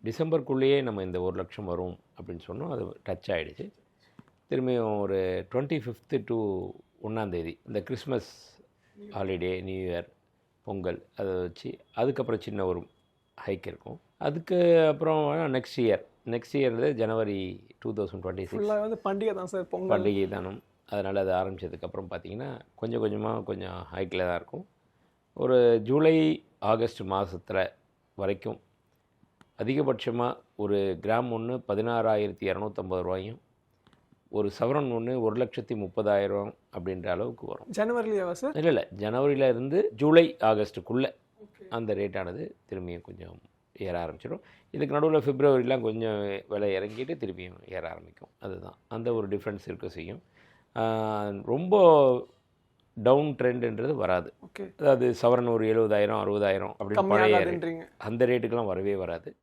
டிசம்பருக்குள்ளேயே நம்ம இந்த 1,00,000 வரும் அப்படின்னு சொன்னோம். அது டச் ஆகிடுச்சு. திரும்பியும் ஒரு 25th to 1 இந்த Christmas holiday, new year, Pongal அதை வச்சு அதுக்கப்புறம் சின்ன ஒரு ஹைக் இருக்கும். அதுக்கு அப்புறம் நெக்ஸ்ட் இயர் ஜனவரி 2026 வந்து பண்டிகை தான் சார், பொங்கல் பண்டிகை தானும். அதனால் அது ஆரம்பித்ததுக்கப்புறம் பார்த்திங்கன்னா கொஞ்சம் கொஞ்சமாக கொஞ்சம் ஹைக்கில் தான் இருக்கும். ஒரு ஜூலை ஆகஸ்ட் மாதத்தில் வரைக்கும் அதிகபட்சமாக ஒரு கிராம் ஒன்று 16,250 ரூபாயும், ஒரு சவரன் ஒன்று 1,30,000 அப்படின்ற அளவுக்கு வரும். ஜனவரிலேவா சார்? இல்லை ஜனவரியிலேருந்து ஜூலை ஆகஸ்ட்டுக்குள்ளே அந்த ரேட்டானது திரும்பியும் கொஞ்சம் ஏற ஆரம்பிச்சிடும். இதுக்கு நடுவில் பிப்ரவரிலாம் கொஞ்சம் விலை இறங்கிட்டு திரும்பியும் ஏற ஆரம்பிக்கும். அதுதான் அந்த ஒரு டிஃப்ரென்ஸ் இருக்க செய்யும். ரொம்ப டவுன் ட்ரெண்டுன்றது வராது. அதாவது சவரன் ஒரு 70,000 60,000 அப்படின்னு பழைய அந்த ரேட்டுக்கெல்லாம் வரவே வராது.